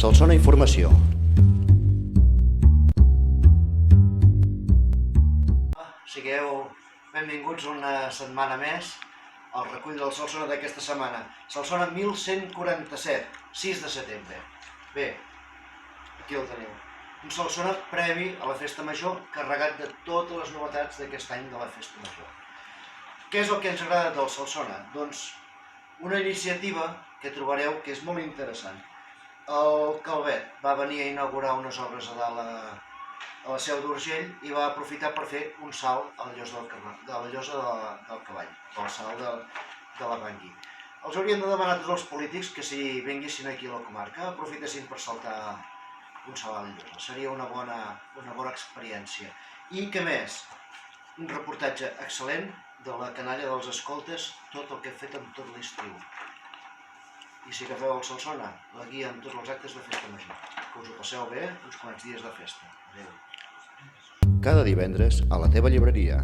Solsona Informació. Sigueu benvinguts una setmana més al recull del Solsona d'aquesta setmana. Solsona 1147, 6 de setembre. Bé, aquí el teniu. Un Solsona previ a la Festa Major, carregat de totes les novetats d'aquest any de la Festa Major. Què és el que ens agrada del Solsona? Doncs una iniciativa que trobareu que és molt interessant. El Calvet va venir a inaugurar unes obres a dalt a la Seu d'Urgell i va aprofitar per fer un salt a la llosa del cavall, el salt de la Bangui. Els haurien de demanar a tots els polítics que si vinguessin aquí a la comarca aprofitessin per saltar un salt a la llosa. Seria una bona experiència. I què més? Un reportatge excel·lent de la canalla dels escoltes, tot el que he fet amb tot l'estiu. I si agafeu el Solsona, la guia amb tots els actes de Festa Major. Que us ho passeu bé uns quants dies de festa. Adéu. Cada divendres a la teva llibreria.